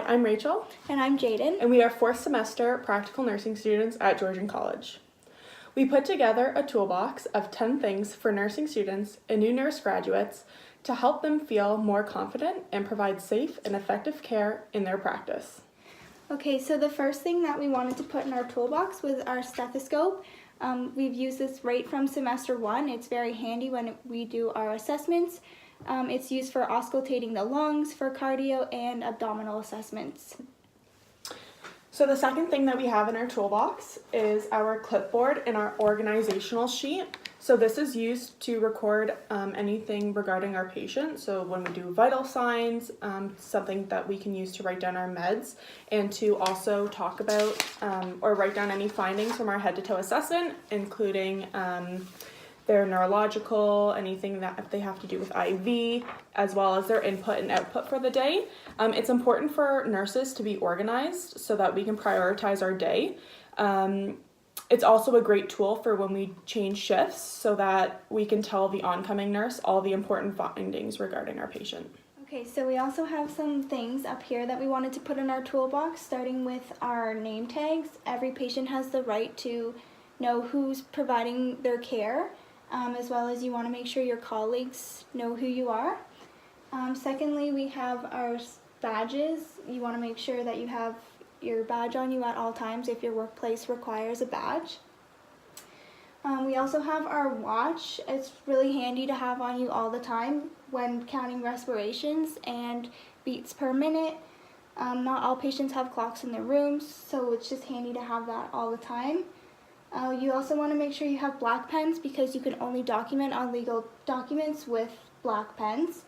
I'm Rachel. And I'm Jaden. And we are fourth semester practical nursing students at Georgian College. We put together a toolbox of 10 things for nursing students and new nurse graduates to help them feel more confident and provide safe and effective care in their practice. Okay, so the first thing that we wanted to put in our toolbox was our stethoscope. We've used this right from semester 1. It's very handy when we do our assessments. It's used for auscultating the lungs, for cardio, and abdominal assessments. So the second thing that we have in our toolbox is our clipboard and our organizational sheet. So this is used to record anything regarding our patient. So when we do vital signs, something that we can use to write down our meds, and to also talk about or write down any findings from our head to toe assessment, including their neurological, anything that they have to do with IV, as well as their input and output for the day. It's important for nurses to be organized so that we can prioritize our day. It's also a great tool for when we change shifts so that we can tell the oncoming nurse all the important findings regarding our patient. Okay, so we also have some things up here that we wanted to put in our toolbox, starting with our name tags. Every patient has the right to know who's providing their care, as well as you want to make sure your colleagues know who you are. Secondly, we have our badges. You want to make sure that you have your badge on you at all times if your workplace requires a badge. We also have our watch. It's really handy to have on you all the time when counting respirations and beats per minute. Not all patients have clocks in their rooms, so it's just handy to have that all the time. You also want to make sure you have black pens because you can only document on legal documents with black pens.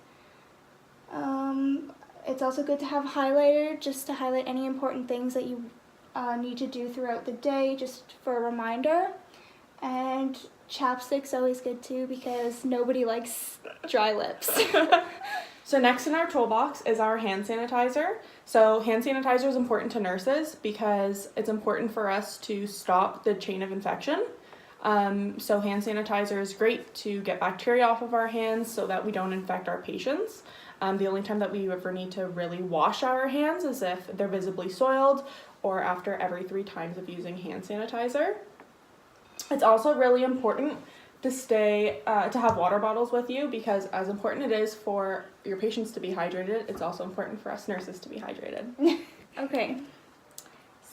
It's also good to have a highlighter just to highlight any important things that you need to do throughout the day, just for a reminder. And chapstick's always good too because nobody likes dry lips. So next in our toolbox is our hand sanitizer. So hand sanitizer is important to nurses because it's important for us to stop the chain of infection. So hand sanitizer is great to get bacteria off of our hands so that we don't infect our patients. The only time that we ever need to really wash our hands is if they're visibly soiled or after every 3 times of using hand sanitizer. It's also really important to have water bottles with you because as important it is for your patients to be hydrated, it's also important for us nurses to be hydrated. Okay.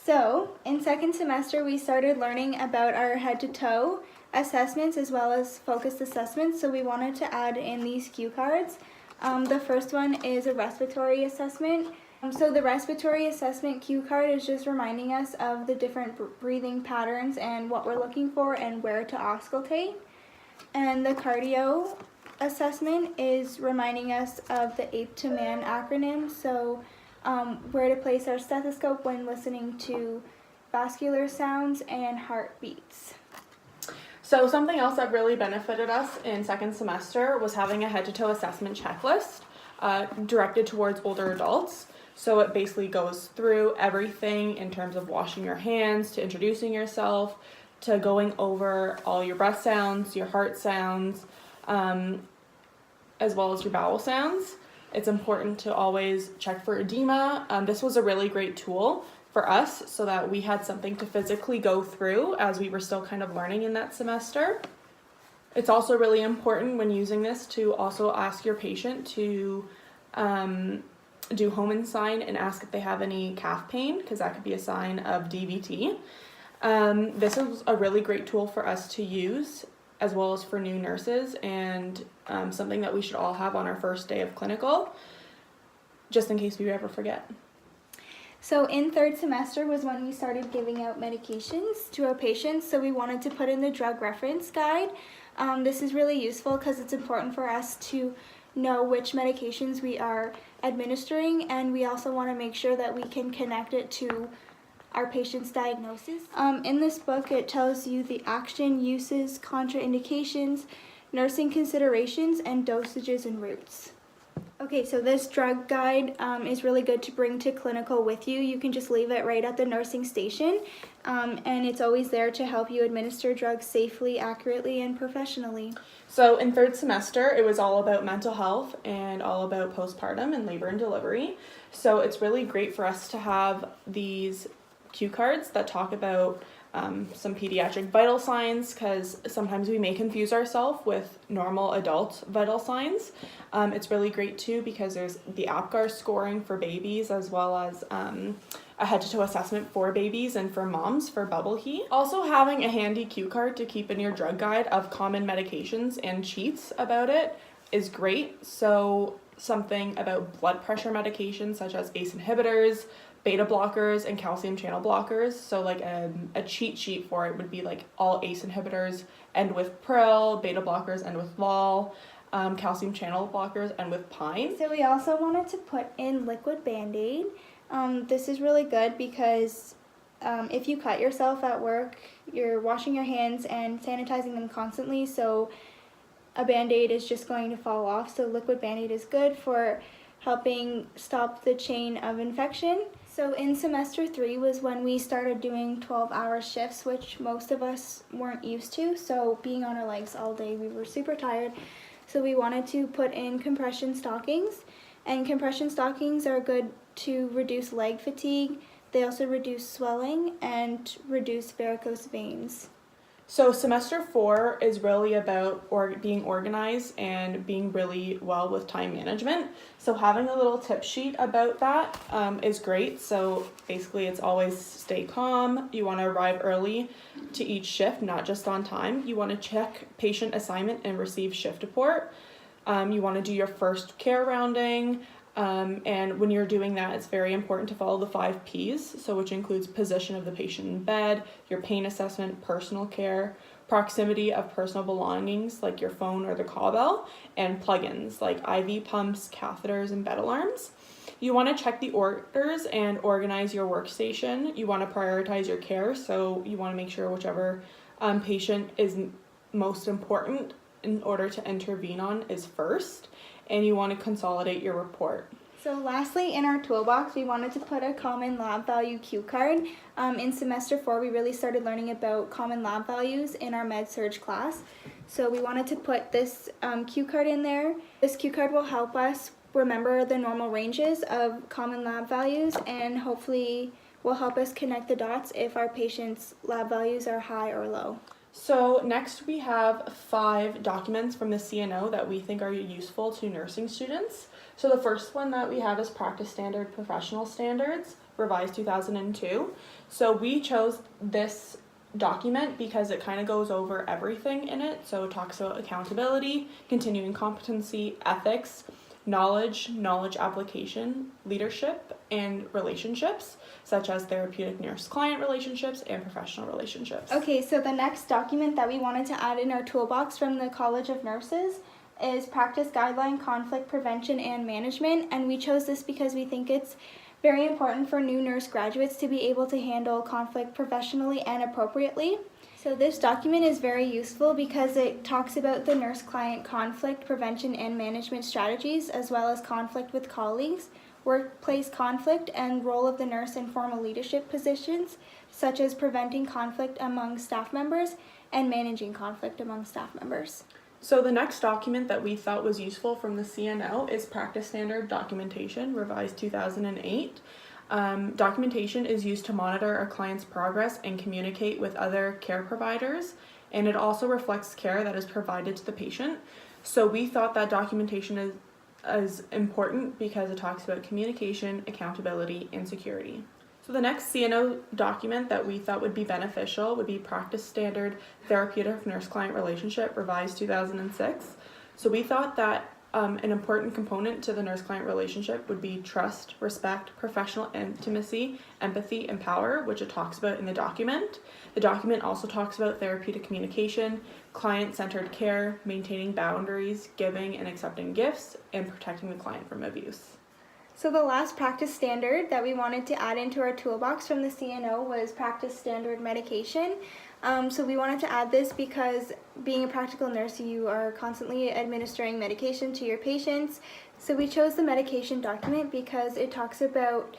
So, in second semester, we started learning about our head-to-toe assessments as well as focused assessments, so we wanted to add in these cue cards. The first one is a respiratory assessment. So the respiratory assessment cue card is just reminding us of the different breathing patterns and what we're looking for and where to auscultate. And the cardio assessment is reminding us of the APE to MAN acronym, so where to place our stethoscope when listening to vascular sounds and heartbeats. So something else that really benefited us in second semester was having a head-to-toe assessment checklist directed towards older adults. So it basically goes through everything in terms of washing your hands, to introducing yourself, to going over all your breath sounds, your heart sounds, as well as your bowel sounds. It's important to always check for edema. This was a really great tool for us so that we had something to physically go through as we were still kind of learning in that semester. It's also really important when using this to also ask your patient to do Hohmann's sign and ask if they have any calf pain because that could be a sign of DVT. This is a really great tool for us to use as well as for new nurses and something that we should all have on our first day of clinical just in case we ever forget. So in third semester was when we started giving out medications to our patients, so we wanted to put in the drug reference guide. This is really useful because it's important for us to know which medications we are administering, and we also want to make sure that we can connect it to our patient's diagnosis. In this book, it tells you the action, uses, contraindications, nursing considerations, and dosages and routes. Okay, so this drug guide is really good to bring to clinical with you. You can just leave it right at the nursing station, and it's always there to help you administer drugs safely, accurately, and professionally. So in third semester, it was all about mental health and all about postpartum and labor and delivery. So it's really great for us to have these cue cards that talk about some pediatric vital signs, because sometimes we may confuse ourselves with normal adult vital signs. It's really great too because there's the APGAR scoring for babies, as well as a head-to-toe assessment for babies and for moms for bubble heat. Also, having a handy cue card to keep in your drug guide of common medications and cheats about it is great. So something about blood pressure medications such as ACE inhibitors, beta blockers, and calcium channel blockers. So like a cheat sheet for it would be like all ACE inhibitors end with pril, beta blockers end with vol, calcium channel blockers end with pine. So we also wanted to put in liquid Band-Aid. This is really good because if you cut yourself at work, you're washing your hands and sanitizing them constantly, so a Band-Aid is just going to fall off. So liquid Band-Aid is good for helping stop the chain of infection. So in semester 3 was when we started doing 12-hour shifts, which most of us weren't used to. So being on our legs all day, we were super tired. So we wanted to put in compression stockings, and compression stockings are good to reduce leg fatigue. They also reduce swelling and reduce varicose veins. So semester 4 is really about being organized and being really well with time management. So having a little tip sheet about that is great. So basically it's always stay calm. You want to arrive early to each shift, not just on time. You want to check patient assignment and receive shift report. You want to do your first care rounding. And when you're doing that, it's very important to follow the 5 Ps, so which includes position of the patient in bed, your pain assessment, personal care, proximity of personal belongings like your phone or the call bell, and plugins like IV pumps, catheters, and bed alarms. You want to check the orders and organize your workstation. You want to prioritize your care, so you want to make sure whichever patient is most important in order to intervene on is first, and you want to consolidate your report. So lastly, in our toolbox, we wanted to put a common lab value cue card. In semester 4, we really started learning about common lab values in our med-surg class. So we wanted to put this cue card in there. This cue card will help us remember the normal ranges of common lab values, and hopefully will help us connect the dots if our patients' lab values are high or low. So next we have 5 documents from the CNO that we think are useful to nursing students. So the first one that we have is Practice Standard Professional Standards, revised 2002. So we chose this document because it kind of goes over everything in it. So it talks about accountability, continuing competency, ethics, knowledge application, leadership, and relationships, such as therapeutic nurse-client relationships and professional relationships. Okay, so the next document that we wanted to add in our toolbox from the College of Nurses is Practice Guideline, Conflict Prevention and Management, and we chose this because we think it's very important for new nurse graduates to be able to handle conflict professionally and appropriately. So this document is very useful because it talks about the nurse-client conflict prevention and management strategies, as well as conflict with colleagues, workplace conflict, and role of the nurse in formal leadership positions, such as preventing conflict among staff members and managing conflict among staff members. So the next document that we thought was useful from the CNO is Practice Standard Documentation, revised 2008. Documentation is used to monitor a client's progress and communicate with other care providers, and it also reflects care that is provided to the patient. So we thought that documentation is important because it talks about communication, accountability, and security. So the next CNO document that we thought would be beneficial would be Practice Standard Therapeutic Nurse-Client Relationship, revised 2006. So we thought that an important component to the nurse-client relationship would be trust, respect, professional intimacy, empathy, and power, which it talks about in the document. The document also talks about therapeutic communication, client-centered care, maintaining boundaries, giving and accepting gifts, and protecting the client from abuse. So the last practice standard that we wanted to add into our toolbox from the CNO was Practice Standard Medication. So we wanted to add this because being a practical nurse, you are constantly administering medication to your patients. So we chose the medication document because it talks about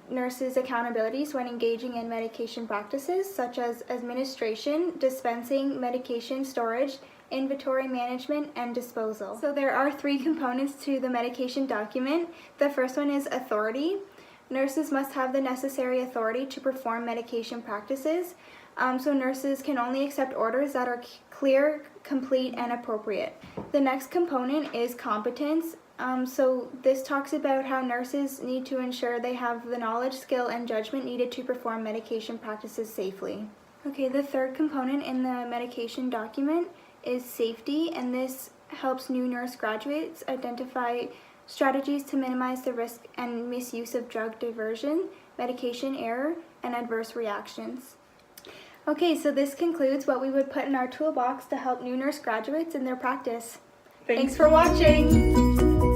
nurses' accountabilities when engaging in medication practices such as administration, dispensing, medication storage, inventory management, and disposal. So there are 3 components to the medication document. The first one is authority. Nurses must have the necessary authority to perform medication practices. So nurses can only accept orders that are clear, complete, and appropriate. The next component is competence. So this talks about how nurses need to ensure they have the knowledge, skill, and judgment needed to perform medication practices safely. Okay, the third component in the medication document is safety, and this helps new nurse graduates identify strategies to minimize the risk and misuse of drug diversion, medication error, and adverse reactions. Okay, so this concludes what we would put in our toolbox to help new nurse graduates in their practice. Thanks for watching!